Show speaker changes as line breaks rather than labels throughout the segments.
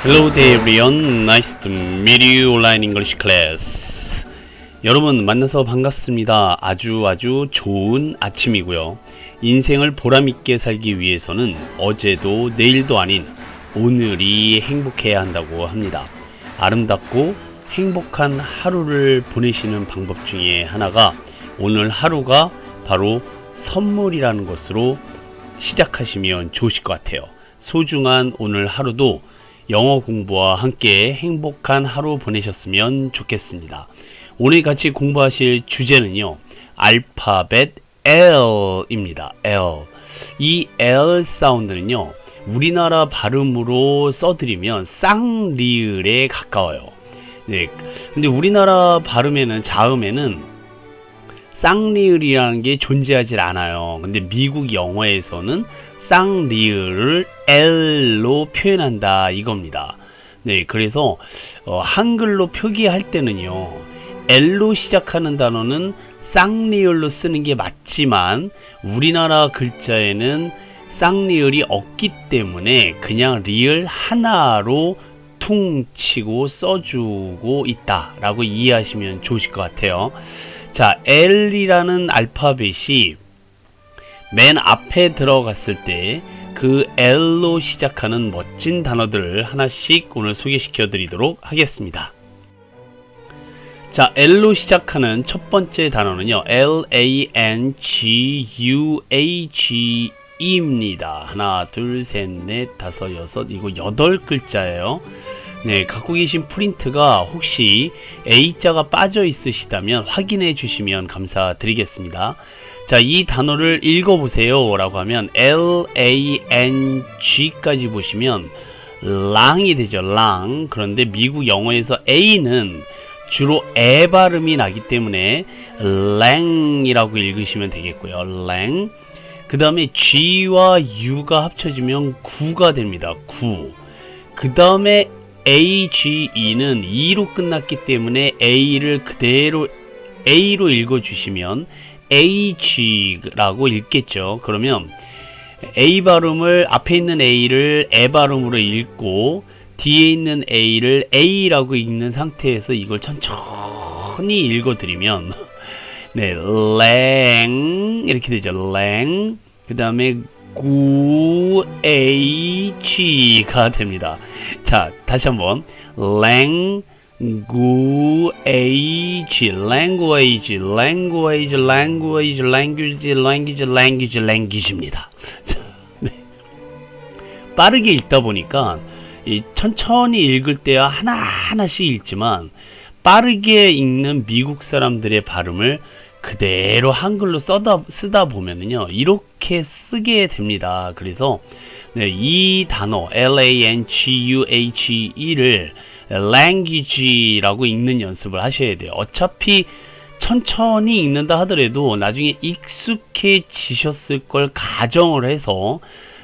Hello there everyone, nice to meet you online English class. 여러분 만나서 반갑습니다. 아주 좋은 아침이고요. 인생을 보람있게 살기 위해서는 어제도 내일도 아닌 오늘이 행복해야 한다고 합니다. 아름답고 행복한 하루를 보내시는 방법 중에 하나가 오늘 하루가 바로 선물이라는 것으로 시작하시면 좋으실 것 같아요. 소중한 오늘 하루도 영어 공부와 함께 행복한 하루 보내셨으면 좋겠습니다. 오늘 같이 공부하실 주제는요, 알파벳 L입니다. L. 이 L 사운드는요, 우리나라 발음으로 써드리면 쌍리을에 가까워요. 네, 근데 우리나라 발음에는, 자음에는 쌍리을이라는 게 존재하지 않아요. 근데 미국 영어에서는 쌍리을을 L로 표현한다 이겁니다. 네, 그래서 한글로 표기할 때는요, L로 시작하는 단어는 쌍리을로 쓰는 게 맞지만 우리나라 글자에는 쌍리을이 없기 때문에 그냥 리을 하나로 퉁치고 써주고 있다라고 이해하시면 좋으실 것 같아요. 자, L이라는 알파벳이 맨 앞에 들어갔을 때 그 L로 시작하는 멋진 단어들을 하나씩 오늘 소개시켜 드리도록 하겠습니다. 자, L로 시작하는 첫 번째 단어는요, language입니다. 하나, 둘, 셋, 넷, 다섯, 여섯, 이거 8글자예요. 네, 갖고 계신 프린트가 혹시 A자가 빠져 있으시다면 확인해 주시면 감사드리겠습니다. 자, 이 단어를 읽어보세요 라고 하면 L-A-N-G까지 보시면 랑이 되죠. 랑. 그런데 미국 영어에서 A는 주로 에 발음이 나기 때문에 랭이라고 읽으시면 되겠고요. 랭. 그 다음에 G와 U가 합쳐지면 구가 됩니다. 구. 그 다음에 AGE는 E로 끝났기 때문에 A를 그대로 A로 읽어주시면 H라고 읽겠죠. 그러면 A 발음을, 앞에 있는 A를 에 발음으로 읽고 뒤에 있는 A를 A라고 읽는 상태에서 이걸 천천히 읽어드리면 네, 랭 이렇게 되죠. 랭. 그 다음에 H가 됩니다. 자, 다시 한번 language입니다. 네. 빠르게 읽다 보니까 천천히 읽을 때야 하나하나씩 읽지만 빠르게 읽는 미국 사람들의 발음을 그대로 한글로 쓰다 보면은요, 이렇게 쓰게 됩니다. 그래서 네, 이 단어 language를 language라고 읽는 연습을 하셔야 돼요. 어차피 천천히 읽는다 하더라도 나중에 익숙해지셨을 걸 가정을 해서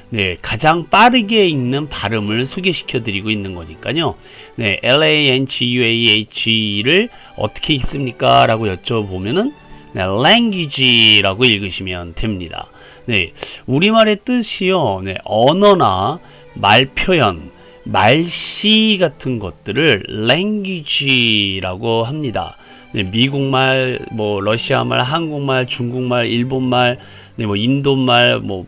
네, 가장 빠르게 읽는 발음을 소개시켜 드리고 있는 거니까요. 네, language를 어떻게 읽습니까? 라고 여쭤보면은 네, language라고 읽으시면 됩니다. 네, 우리말의 뜻이요, 네, 언어나 말 표현, 말씨 같은 것들을 language라고 합니다. 네, 미국말, 뭐 러시아말, 한국말, 중국말, 일본말, 네, 뭐 인도말, 뭐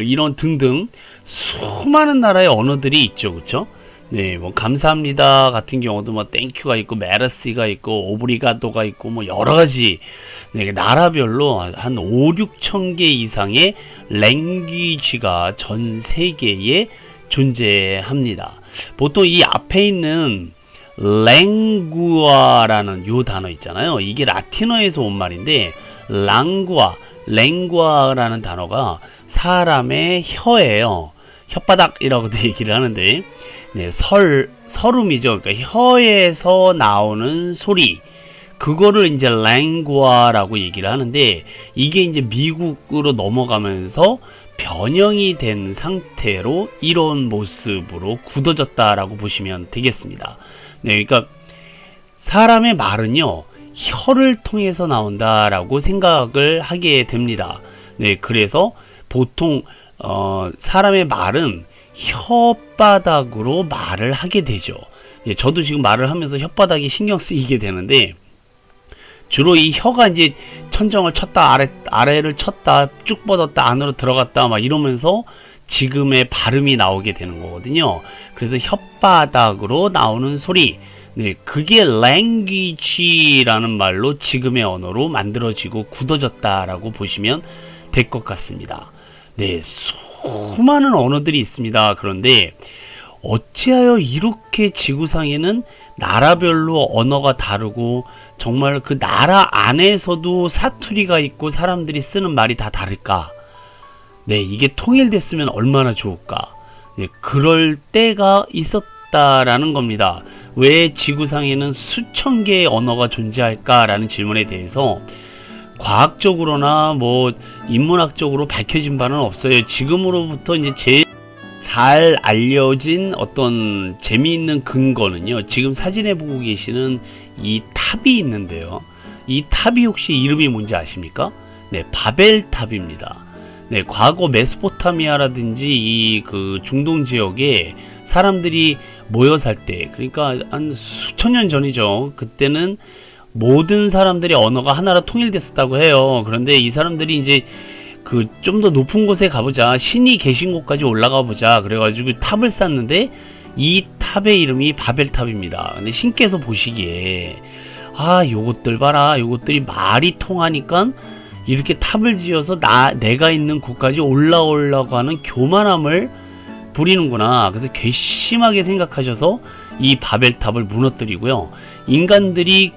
이런 등등 수많은 나라의 언어들이 있죠, 그렇죠? 네, 뭐 감사합니다 같은 경우도 뭐 땡큐가 있고 메르시가 있고 오브리가도가 있고 뭐 여러 가지 네, 나라별로 한 5-6천 개 이상의 랭귀지가 전 세계에 존재합니다. 보통 이 앞에 있는 랭구아라는 요 단어 있잖아요. 이게 라틴어에서 온 말인데 랭구아라는 단어가 사람의 혀예요. 혓바닥이라고도 얘기를 하는데 네, 설음이죠. 그러니까 혀에서 나오는 소리, 그거를 이제 랭구아라고 얘기를 하는데 이게 이제 미국으로 넘어가면서 변형이 된 상태로 이런 모습으로 굳어졌다라고 보시면 되겠습니다. 네, 그러니까 사람의 말은요, 혀를 통해서 나온다라고 생각을 하게 됩니다. 네, 그래서 보통 사람의 말은 혓바닥으로 말을 하게 되죠. 예, 저도 지금 말을 하면서 혓바닥이 신경 쓰이게 되는데, 주로 이 혀가 이제 천정을 쳤다 아래를 쳤다 쭉 뻗었다 안으로 들어갔다 막 이러면서 지금의 발음이 나오게 되는 거거든요. 그래서 혓바닥으로 나오는 소리, 네, 그게 language라는 말로 지금의 언어로 만들어지고 굳어졌다라고 보시면 될 것 같습니다. 네, 수많은 언어들이 있습니다. 그런데 어찌하여 이렇게 지구상에는 나라별로 언어가 다르고 정말 그 나라 안에서도 사투리가 있고 사람들이 쓰는 말이 다 다를까? 네, 이게 통일됐으면 얼마나 좋을까? 네, 그럴 때가 있었다라는 겁니다. 왜 지구상에는 수천 개의 언어가 존재할까라는 질문에 대해서 과학적으로나 뭐 인문학적으로 밝혀진 바는 없어요. 지금으로부터 이제 제일 잘 알려진 어떤 재미있는 근거는요, 지금 사진에 보고 계시는 이 탑이 있는데요, 이 탑이 혹시 이름이 뭔지 아십니까? 네, 바벨탑입니다. 네, 과거 메소포타미아라든지 이 그 중동 지역에 사람들이 모여 살 때, 그러니까 한 수천 년 전이죠. 그때는 모든 사람들의 언어가 하나로 통일됐었다고 해요. 그런데 이 사람들이 이제 그 좀 더 높은 곳에 가보자, 신이 계신 곳까지 올라가 보자 그래가지고 탑을 쌓는데 이 탑의 이름이 바벨탑입니다. 근데 신께서 보시기에 요것들 봐라, 요것들이 말이 통하니까 이렇게 탑을 지어서 내가 있는 곳까지 올라오려고 하는 교만함을 부리는구나. 그래서 괘씸하게 생각하셔서 이 바벨탑을 무너뜨리고요, 인간들이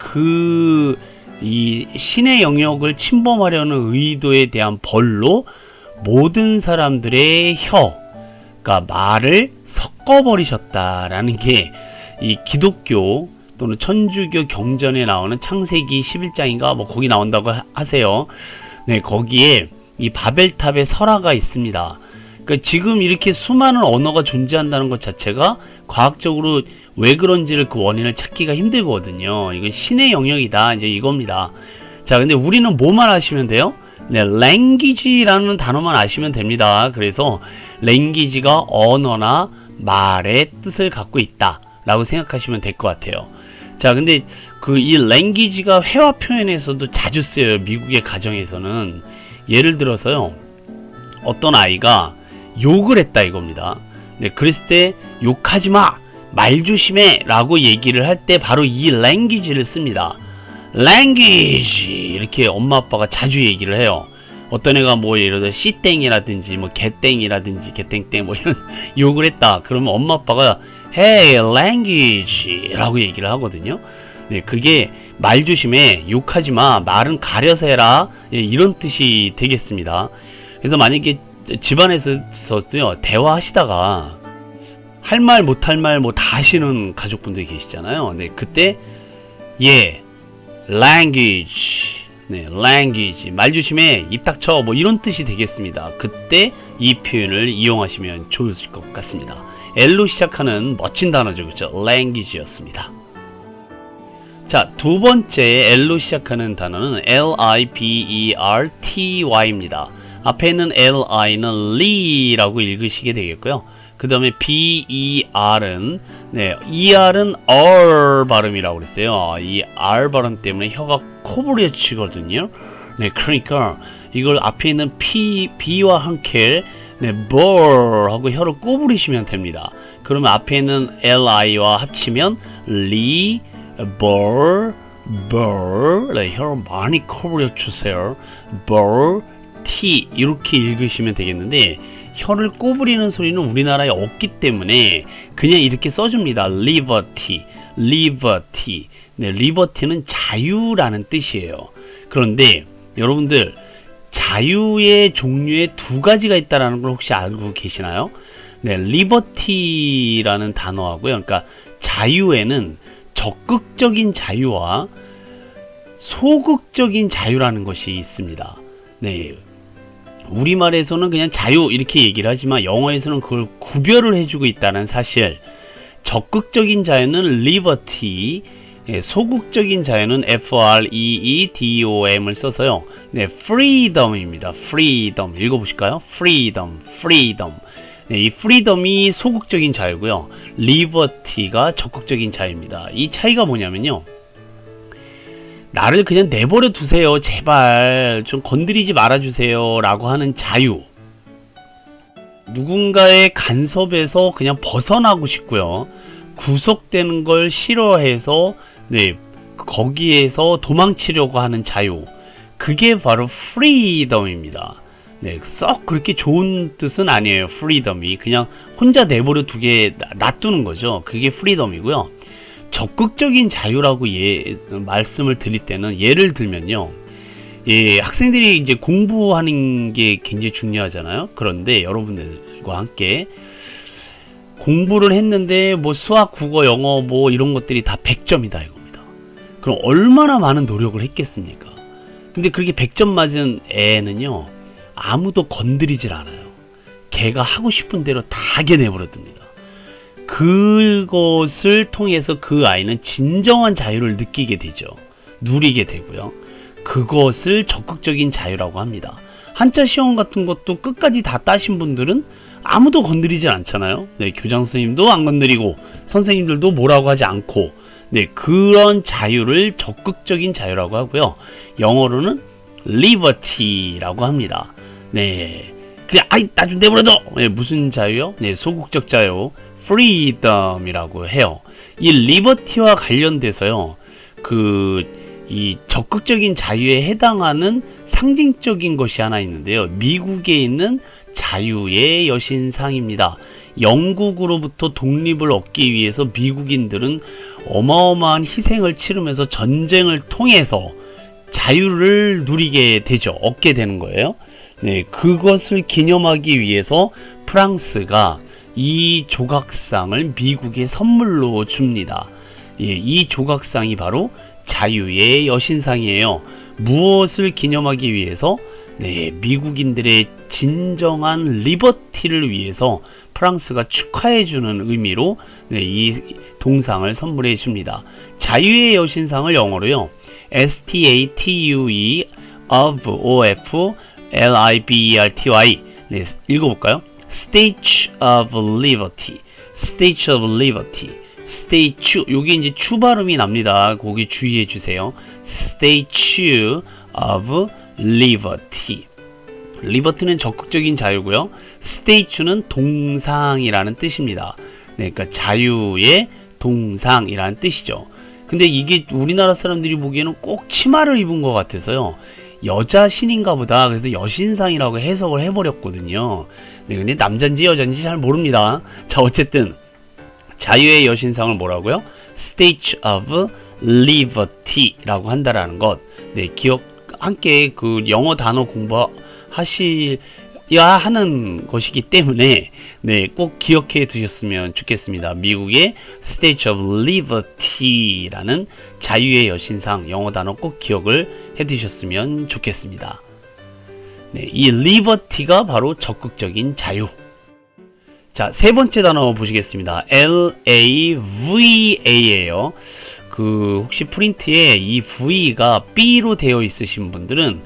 이 신의 영역을 침범하려는 의도에 대한 벌로 모든 사람들의 그러니까 말을 섞어버리셨다라는 게 이 기독교 또는 천주교 경전에 나오는 창세기 11장인가 뭐 거기 나온다고 하세요. 네, 거기에 이 바벨탑의 설화가 있습니다. 그러니까 지금 이렇게 수많은 언어가 존재한다는 것 자체가 과학적으로 왜 그런지를 그 원인을 찾기가 힘들거든요. 이건 신의 영역이다, 이제 이겁니다. 자, 근데 우리는 뭐만 아시면 돼요? 네, language라는 단어만 아시면 됩니다. 그래서 language가 언어나 말의 뜻을 갖고 있다 라고 생각하시면 될 것 같아요. 자, 근데 이 language가 회화 표현에서도 자주 쓰여요. 미국의 가정에서는. 예를 들어서요, 어떤 아이가 욕을 했다 이겁니다. 네, 그랬을 때 욕하지 마, 말 조심해 라고 얘기를 할 때 바로 이 language를 씁니다. language 이렇게 엄마 아빠가 자주 얘기를 해요. 어떤 애가 뭐 예를 들어 씨땡이라든지 뭐 개땡이라든지 개땡땡 뭐 이런 욕을 했다 그러면 엄마 아빠가 hey language 라고 얘기를 하거든요. 네, 그게 말 조심해, 욕하지 마, 말은 가려서 해라, 예, 이런 뜻이 되겠습니다. 그래서 만약에 집안에서도요, 대화하시다가 할 말 못할 말 뭐 다 하시는 가족분들이 계시잖아요. 네, 그때 language, 네, language, 말 조심해, 입 닥쳐, 뭐 이런 뜻이 되겠습니다. 그때 이 표현을 이용하시면 좋을 것 같습니다. L로 시작하는 멋진 단어죠, 그렇죠? language였습니다. 자, 두 번째 L로 시작하는 단어는 L-I-B-E-R-T-Y입니다. 앞에 있는 L-I는 Li라고 읽으시게 되겠고요. 그 다음에 B-E-R은 ER은 R 발음이라고 그랬어요. 이 R 발음 때문에 혀가 코부려치거든요. 네, 그러니까 이걸 앞에 있는 B와 함께 bur 하고 혀를 꼬부리시면 됩니다. 그러면 앞에 있는 L-I와 합치면 Li, bur, 네, 혀를 많이 코부려주세요. bur, T 이렇게 읽으시면 되겠는데, 혀를 꼬부리는 소리는 우리나라에 없기 때문에 그냥 이렇게 써줍니다. liberty, liberty. 네, liberty는 자유라는 뜻이에요. 그런데 여러분들, 자유의 종류에 두 가지가 있다는 걸 혹시 알고 계시나요? 네, liberty라는 단어하고요, 그러니까 자유에는 적극적인 자유와 소극적인 자유라는 것이 있습니다. 네, 우리말에서는 그냥 자유 이렇게 얘기를 하지만 영어에서는 그걸 구별을 해주고 있다는 사실. 적극적인 자유는 liberty, 소극적인 자유는 freedom을 써서요, 네, freedom입니다. freedom 읽어보실까요? freedom. 네, 이 프리덤이 소극적인 자유고요. 리버티가 적극적인 자유입니다. 이 차이가 뭐냐면요. 나를 그냥 내버려 두세요. 제발 좀 건드리지 말아주세요. 라고 하는 자유. 누군가의 간섭에서 그냥 벗어나고 싶고요. 구속되는 걸 싫어해서 네, 거기에서 도망치려고 하는 자유. 그게 바로 프리덤입니다. 네, 썩 그렇게 좋은 뜻은 아니에요. 프리덤이 그냥 혼자 내버려 두게 놔두는 거죠. 그게 프리덤이고요. 적극적인 자유라고 말씀을 드릴 때는 예를 들면요. 예, 학생들이 이제 공부하는 게 굉장히 중요하잖아요. 그런데 여러분들과 함께 공부를 했는데 뭐 수학, 국어, 영어 뭐 이런 것들이 다 100점이다 이겁니다. 그럼 얼마나 많은 노력을 했겠습니까? 근데 그렇게 100점 맞은 애는요. 아무도 건드리질 않아요. 걔가 하고 싶은 대로 다 하게 내버려둡니다. 그것을 통해서 그 아이는 진정한 자유를 느끼게 되죠. 누리게 되고요. 그것을 적극적인 자유라고 합니다. 한자 시험 같은 것도 끝까지 다 따신 분들은 아무도 건드리지 않잖아요. 네, 교장 선생님도 안 건드리고 선생님들도 뭐라고 하지 않고 네, 그런 자유를 적극적인 자유라고 하고요. 영어로는 liberty라고 합니다. 네, 그냥 아이 나 좀 내버려둬. 네, 무슨 자유요? 네, 소극적 자유, freedom이라고 해요. 이 liberty와 관련돼서요, 이 적극적인 자유에 해당하는 상징적인 것이 하나 있는데요. 미국에 있는 자유의 여신상입니다. 영국으로부터 독립을 얻기 위해서 미국인들은 어마어마한 희생을 치르면서 전쟁을 통해서 자유를 누리게 되죠. 얻게 되는 거예요. 네, 그것을 기념하기 위해서 프랑스가 이 조각상을 미국에 선물로 줍니다. 예, 이 조각상이 바로 자유의 여신상이에요. 무엇을 기념하기 위해서? 네, 미국인들의 진정한 리버티를 위해서 프랑스가 축하해주는 의미로 네, 이 동상을 선물해 줍니다. 자유의 여신상을 영어로요. STATUE of LIBERTY 네, 읽어볼까요? Statue of Liberty, Statue of Liberty, Statue, 요게 이제 추 발음이 납니다. 거기 주의해 주세요. Statue of Liberty. Liberty는 적극적인 자유고요. Statue는 동상이라는 뜻입니다. 네, 그러니까 자유의 동상이라는 뜻이죠. 근데 이게 우리나라 사람들이 보기에는 꼭 치마를 입은 것 같아서요. 여자 신인가 보다. 그래서 여신상이라고 해석을 해버렸거든요. 네, 근데 남잔지 여잔지 잘 모릅니다. 자, 어쨌든 자유의 여신상을 뭐라고요? Statue of Liberty라고 한다라는 것. 네, 함께 그 영어 단어 공부하셔야 하는 것이기 때문에 네, 꼭 기억해 두셨으면 좋겠습니다. 미국의 Statue of Liberty라는 자유의 여신상 영어 단어 꼭 기억을 해 두셨으면 좋겠습니다. 네, 이 Liberty가 바로 적극적인 자유. 자, 세 번째 단어 보시겠습니다. LAVA예요. 혹시 프린트에 이 V가 B로 되어 있으신 분들은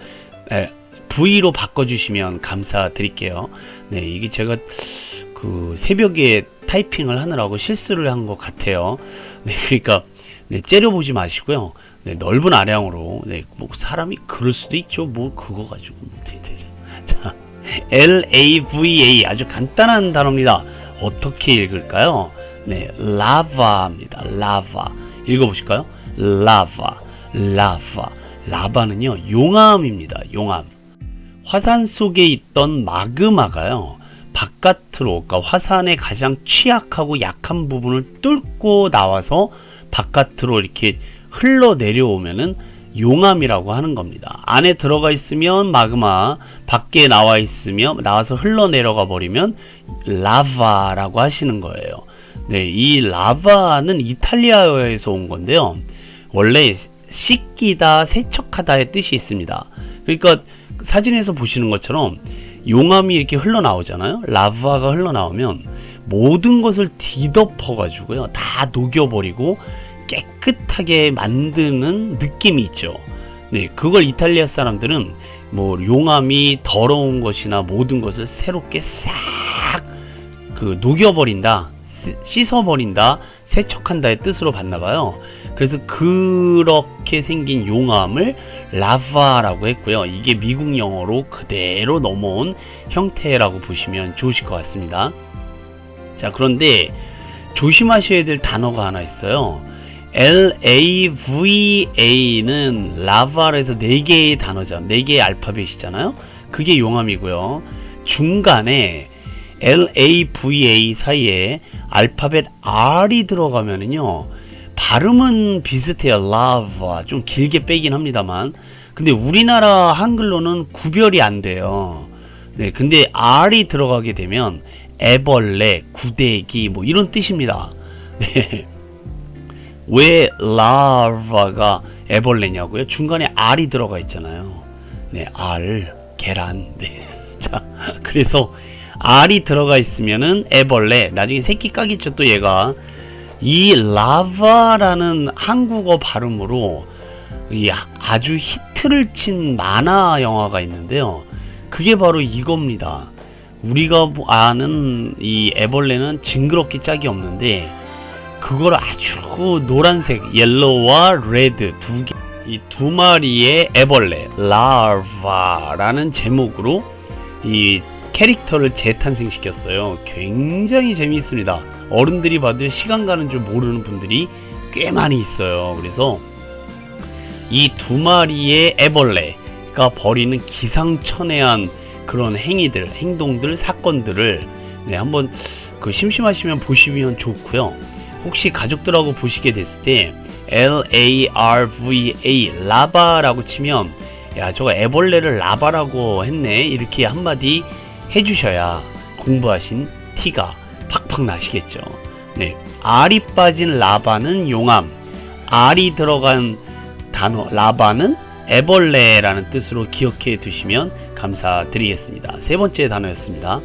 V로 바꿔주시면 감사드릴게요. 네, 이게 제가 새벽에 타이핑을 하느라고 실수를 한 것 같아요. 네, 그러니까 네, 째려보지 마시고요. 네, 넓은 아량으로 네, 뭐 사람이 그럴 수도 있죠. 뭐 그거 가지고 자, LAVA 아주 간단한 단어입니다. 어떻게 읽을까요? 네, 라바입니다. 라바 읽어보실까요? 라바, 라바, 라바는요 용암입니다. 용암. 화산 속에 있던 마그마가요 바깥으로, 그러니까 화산의 가장 취약하고 약한 부분을 뚫고 나와서 바깥으로 이렇게 흘러 내려오면은 용암이라고 하는 겁니다. 안에 들어가 있으면 마그마, 밖에 나와서 흘러 내려가 버리면 라바라고 하시는 거예요. 네, 이 라바는 이탈리아어에서 온 건데요. 원래 씻기다, 세척하다의 뜻이 있습니다. 그러니까 사진에서 보시는 것처럼 용암이 이렇게 흘러나오잖아요. 라바가 흘러나오면 모든 것을 뒤덮어 가지고요 다 녹여버리고 깨끗하게 만드는 느낌이 있죠. 네, 그걸 이탈리아 사람들은 뭐 용암이 더러운 것이나 모든 것을 새롭게 싹 그 녹여버린다, 씻어버린다, 세척한다의 뜻으로 봤나봐요. 그래서 그렇게 생긴 용암을 라바라고 했고요. 이게 미국 영어로 그대로 넘어온 형태라고 보시면 좋으실 것 같습니다. 자, 그런데 조심하셔야 될 단어가 하나 있어요. LAVA는 라바로 해서 4개의 단어죠. 4개의 알파벳이잖아요. 그게 용암이고요. 중간에 LAVA 사이에 알파벳 R이 들어가면은요, 발음은 비슷해요. lava. 좀 길게 빼긴 합니다만. 근데 우리나라 한글로는 구별이 안 돼요. 네, 근데 R이 들어가게 되면 애벌레, 구데기, 뭐 이런 뜻입니다. 네. 왜 larva가 애벌레냐고요? 중간에 R이 들어가 있잖아요. 네, R, 계란. 네. 자, 그래서 R이 들어가 있으면은 애벌레, 나중에 새끼 까겠죠, 또 얘가. 이 라바라는 한국어 발음으로 이 아주 히트를 친 만화 영화가 있는데요. 그게 바로 이겁니다. 우리가 아는 이 애벌레는 징그럽게 짝이 없는데, 그걸 아주 노란색, 옐로우와 레드 이 두 마리의 애벌레, 라바라는 제목으로 이 캐릭터를 재탄생시켰어요. 굉장히 재미있습니다. 어른들이 봐도 시간 가는 줄 모르는 분들이 꽤 많이 있어요. 그래서 이 두 마리의 애벌레가 벌이는 기상천외한 그런 행위들, 행동들, 사건들을 한번 심심하시면 보시면 좋고요. 혹시 가족들하고 보시게 됐을 때 LARVA 라바라고 치면, 야, 저거 애벌레를 라바라고 했네, 이렇게 한마디 해주셔야 공부하신 티가 팍팍 나시겠죠. 네, R이 빠진 라바는 용암, R이 들어간 단어 라바는 애벌레라는 뜻으로 기억해 두시면 감사드리겠습니다. 세 번째 단어였습니다.